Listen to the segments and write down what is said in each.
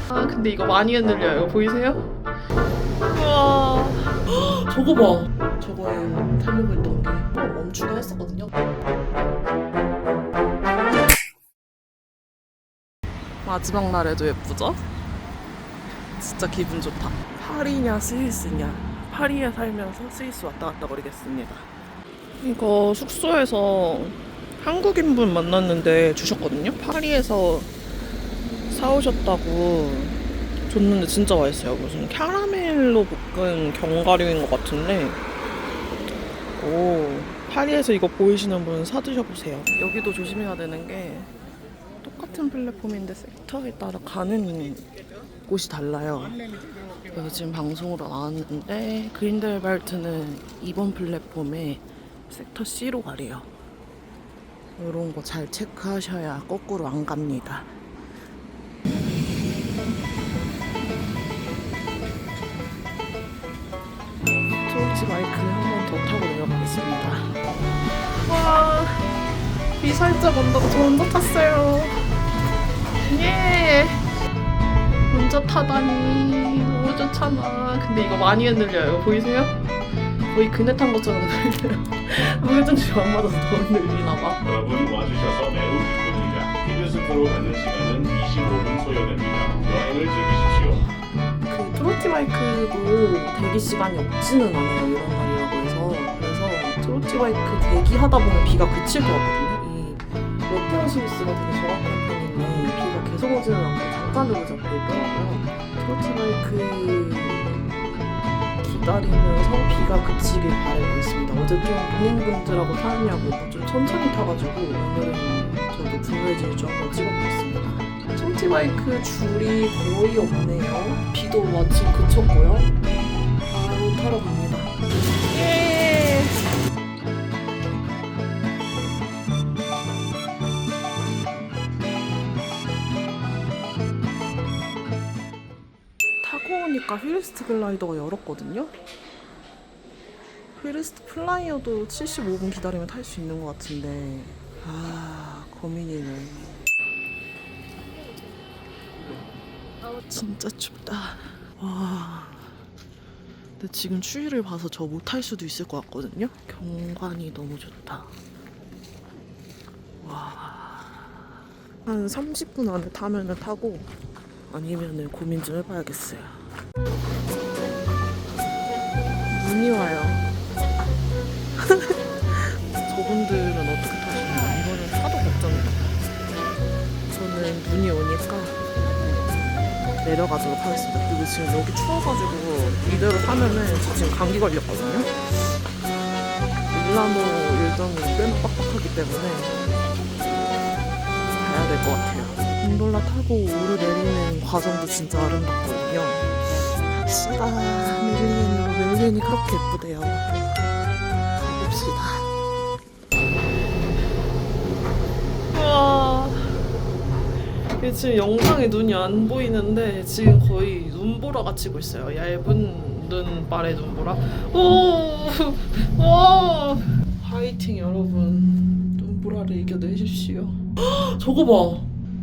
아 근데 이거 많이 흔들려요. 보이세요? 우와. 저거 봐. 저거에 타려고 했던 게 멈추게 했었거든요. 마지막 날에도 예쁘죠? 진짜 기분 좋다. 파리냐 스위스냐. 파리에 살면서 스위스 왔다 갔다 거리겠습니다. 이거 숙소에서 한국인분 만났는데 주셨거든요. 파리에서 사오셨다고 줬는데 진짜 맛있어요. 무슨 캐러멜로 볶은 견과류인 것 같은데, 오, 파리에서 이거 보이시는 분 사드셔보세요. 여기도 조심해야 되는 게 똑같은 플랫폼인데 섹터에 따라 가는 곳이 달라요. 여기 지금 방송으로 나왔는데 그린델발트는 2번 플랫폼에 섹터 C로 가래요. 이런 거 잘 체크하셔야 거꾸로 안 갑니다. 트로치 바이크 한 번 더 타고 내려가겠습니다. 와, 비 살짝 온다고 저 혼자 탔어요. 예. 혼자 타다니 너무 좋잖아. 근데 이거 많이 흔들려요. 보이세요? 거의 그네 탄 것처럼 흔들려요. 무게중심 안 맞아서 더 흔들리나 봐. 여러분 와주셔서 매우 기쁩니다. 히든스포로 가는 시간은 25분 소요됩니다. 여행을 즐기십시오. 그 트로티 바이크도 대기 시간이 없지는 않아요. 이런 날이라고 해서. 그래서 트로티 바이크 대기하다 보면 비가 그칠 것 같거든요. 이 로테오 스위스가 되게 정확한 편인데 비가 계속 오지는 않고 잠깐으로 잡혀 있더라고요. 트로티 바이크 기다리면서 비가 그치길 바라고 있습니다. 어제 좀 본인분들하고 타느냐고 좀 천천히 타가지고 오늘은 저도 블루에질 좀 한번 찍어보겠습니다. 트로티 바이크 줄이 거의 없네요. 비도 마침 그쳤고요. 바로 타러 갑니다. 예! 타고 오니까 휠리스트 글라이더가 열었거든요. 휠리스트 플라이어도 75분 기다리면 탈 수 있는 것 같은데 고민이네. 진짜 춥다. 와. 근데 지금 추위를 봐서 저 못 탈 수도 있을 것 같거든요. 경관이 너무 좋다. 와. 한 30분 안에 타면은 타고 아니면은 고민 좀 해봐야겠어요. 눈이 와요. 저분들은 어떻게 타시나요? 이거는 차도 걱정이다. 저는 눈이 오니까 내려가도록 하겠습니다. 그리고 지금 여기 추워가지고 이대로 타면은 저 지금 감기 걸렸거든요. 밀라노 일정이 꽤나 빡빡하기 때문에 가야 될 것 같아요. 곤돌라 타고 오르내리는 과정도 진짜 아름답거든요. 갑시다. 멜리엔으로. 멜리엔이 그렇게 예쁘대요. 가봅시다. 우와. 지금 영상에 눈이 안 보이는데 지금 거의 눈보라가 치고 있어요. 얇은 눈발의 눈보라. 오! 화이팅 여러분. 눈보라를 이겨내십시오. 저거 봐.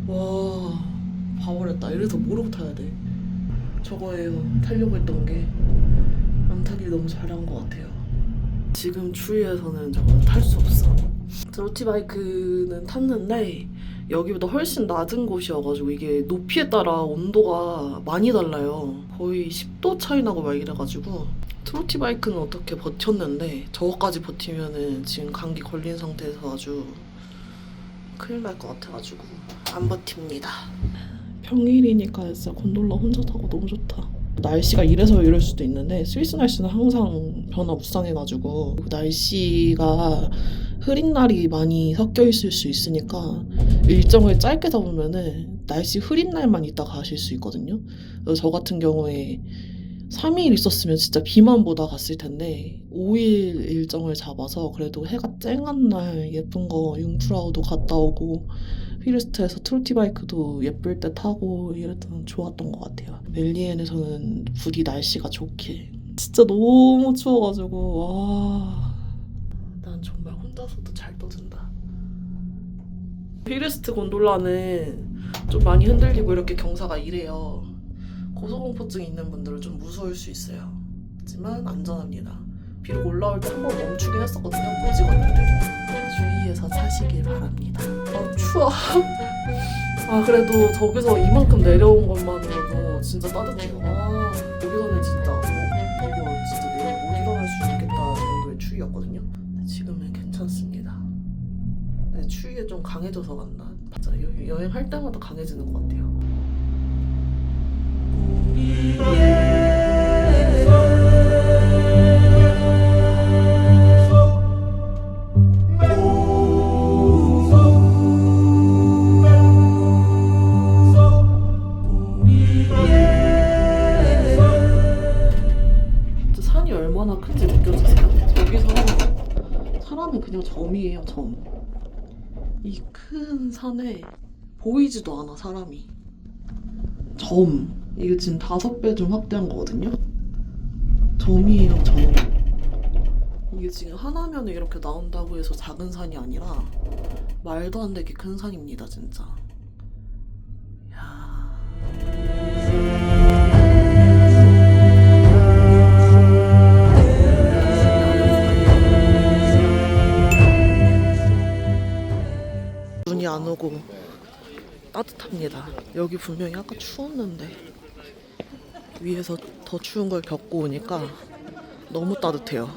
와, 봐버렸다. 이래서 모르고 타야 돼. 저거예요. 타려고 했던 게 안 타길 너무 잘한 것 같아요. 지금 추위에서는 저거 탈 수 없어. 트로티 바이크는 탔는데 여기보다 훨씬 낮은 곳이어가지고 이게 높이에 따라 온도가 많이 달라요. 거의 10도 차이 나고 막 이래가지고 트로티 바이크는 어떻게 버텼는데 저거까지 버티면은 지금 감기 걸린 상태에서 아주 큰일 날 것 같아가지고 안 버팁니다. 평일이니까 진짜 곤돌라 혼자 타고 너무 좋다. 날씨가 이래서 이럴 수도 있는데 스위스 날씨는 항상 변화무쌍해가지고 날씨가 흐린 날이 많이 섞여 있을 수 있으니까 일정을 짧게 잡으면은 날씨 흐린 날만 있다 가실 수 있거든요. 그래서 저 같은 경우에 3일 있었으면 진짜 비만 보다 갔을 텐데 5일 일정을 잡아서 그래도 해가 쨍한 날 예쁜 거 융프라우도 갔다 오고 휠리스트에서 트로티 바이크도 예쁠 때 타고 이랬던 좋았던 것 같아요. 멜리엔에서는 부디 날씨가 좋게. 진짜 너무 추워가지고 와, 난 정말 혼자서도 잘 떠든다. 휠리스트 곤돌라는 좀 많이 흔들리고 이렇게 경사가 이래요. 고소공포증 있는 분들은 좀 무서울 수 있어요. 하지만 안전합니다. 비록 올라올 때 한 번 멈추긴 했었거든요. 못 찍었는데 주의해서 타시길 바랍니다. 추워. 그래도 저기서 이만큼 내려온 것만으로도 진짜 따뜻해요. 여기서는 진짜 이거 진짜 내일 못 일어날 수 있겠다 정도의 추위였거든요. 근데 지금은 괜찮습니다. 근데 추위에 좀 강해져서 갔나? 맞아, 여행할 때마다 강해지는 것 같아요. 산이 얼마나 큰지 느껴지세요? 여기서 사람은 그냥 점이에요, 점. 이 큰 산에 보이지도 않아, 사람이. 점. 이게 지금 5배 좀 확대한 거거든요? 점이에요, 점. 이게 지금 하나면에 이렇게 나온다고 해서 작은 산이 아니라 말도 안 되게 큰 산입니다, 진짜. 야. 눈이 안 오고 따뜻합니다. 여기 분명히 아까 추웠는데 위에서 더 추운 걸 겪고 오니까 너무 따뜻해요.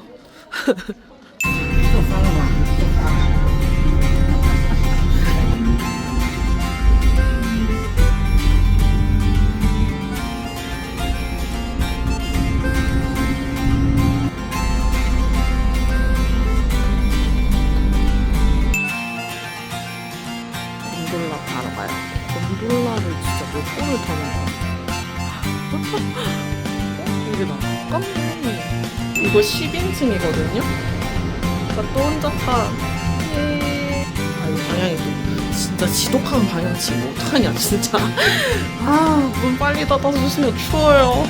곤돌라 타러 가요. 곤돌라를 진짜 몇 번을 타는 거야. 이게 나 깜짝이야. 이거 10인승이거든요? 그러니까 또 혼자 타. 예. 이 방향이 또 진짜 지독한 방향치고 어떡하냐 진짜. 문 빨리 닫아주시면 추워요.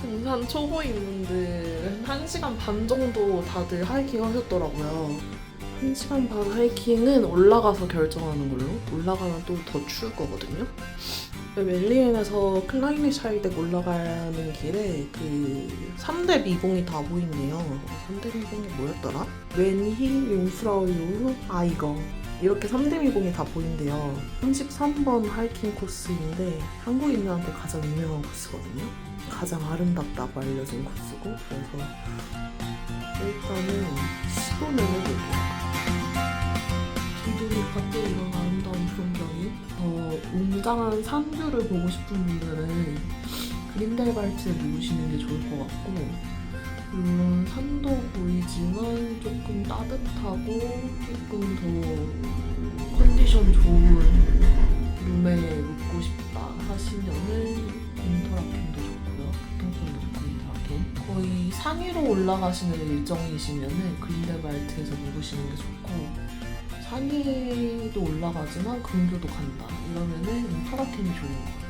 등산 초보인분들 1시간 반 정도 다들 하이킹 하셨더라고요. 1시간 반 하이킹은 올라가서 결정하는 걸로. 올라가면 또 더 추울 거거든요. 멜리엔에서 클라이네샤이덱 올라가는 길에 그 3대 미봉이 다 보인대요. 3대 미봉이 뭐였더라? 웬히, 융프라우, 아이거. 이렇게 3대 미봉이 다 보인대요. 33번 하이킹 코스인데 한국인들한테 가장 유명한 코스거든요. 가장 아름답다고 알려진 코스고, 그래서 일단은 시도는 해볼게요. 비도니까 또 이런 아름다운 풍경이. 웅장한 산뷰를 보고 싶은 분들은 그린델발트에 묵으시는 게 좋을 것 같고, 물론 산도 보이지만 조금 따뜻하고 조금 더 컨디션 좋은 룸에 묵고 싶다 하시면은 인터라켄도 좋고요. 교통편도 좋고 인터라켄. 거의 상위로 올라가시는 일정이시면은 그린델발트에서 묵으시는 게 좋고, 상위도 올라가지만 근교도 간다 이러면은 인터라켄이 좋은 것 같아요.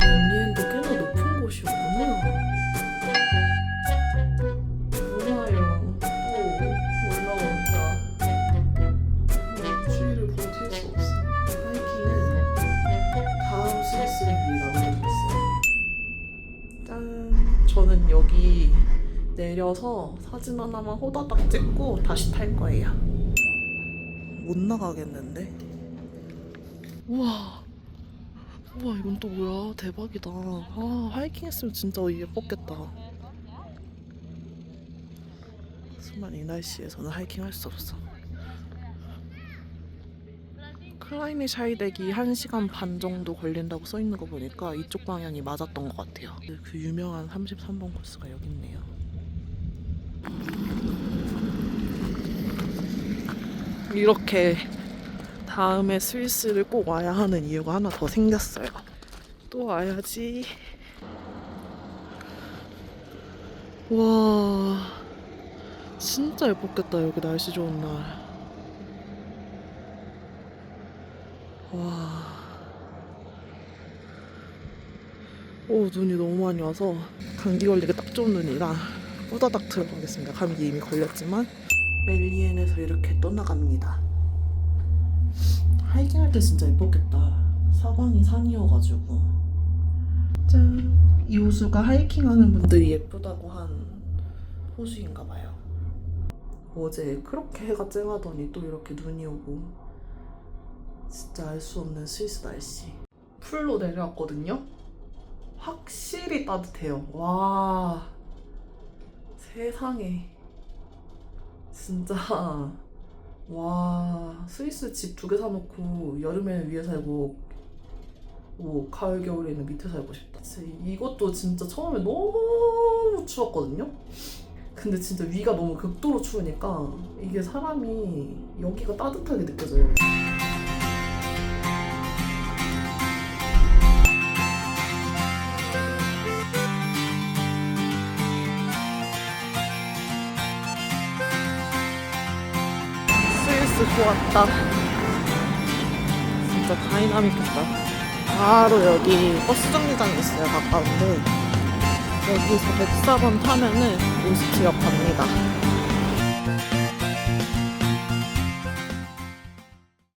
언니엔도 꽤나 높은 곳이었구나. 올라요. 올라온다. 추위를 버틸 수 없어. 하이킹은 다음 스위스를 위해 남겨뒀어요. 짠. 저는 여기 내려서 사진 하나만 호다닥 찍고 다시 탈 거예요. 못 나가겠는데? 우와, 이건 또 뭐야? 대박이다. 하이킹 했으면 진짜 예뻤겠다. 정말 이 날씨에서는 하이킹 할 수 없어. 클라이네샤이덱이 1시간 반 정도 걸린다고 써있는 거 보니까 이쪽 방향이 맞았던 것 같아요. 그 유명한 33번 코스가 여기 있네요. 이렇게 다음에 스위스를 꼭 와야 하는 이유가 하나 더 생겼어요. 또 와야지. 와, 진짜 예뻤겠다. 여기 날씨 좋은 날. 와, 눈이 너무 많이 와서 감기 걸리기 딱 좋은 눈이라 후다닥 들어가겠습니다. 감기 이미 걸렸지만. 멜리엔에서 이렇게 떠나갑니다. 하이킹할 때 진짜 예뻤겠다. 사방이 산이어가지고. 짠. 이 호수가 하이킹하는 분들이 예쁘다고 한 호수인가봐요. 어제 그렇게 해가 쨍하더니 또 이렇게 눈이 오고. 진짜 알 수 없는 스위스 날씨. 풀로 내려왔거든요. 확실히 따뜻해요. 와, 세상에. 진짜 와, 스위스 집 2개 사놓고 여름에는 위에 살고 뭐 가을 겨울에는 밑에 살고 싶다. 진짜 이것도 진짜 처음에 너무 추웠거든요. 근데 진짜 위가 너무 극도로 추우니까 이게 사람이 여기가 따뜻하게 느껴져요. 스위스 좋았다. 진짜 다이나믹했다. 바로 여기 버스 정류장이 있어요. 가까운데 여기서 104번 타면은 오스트역 갑니다.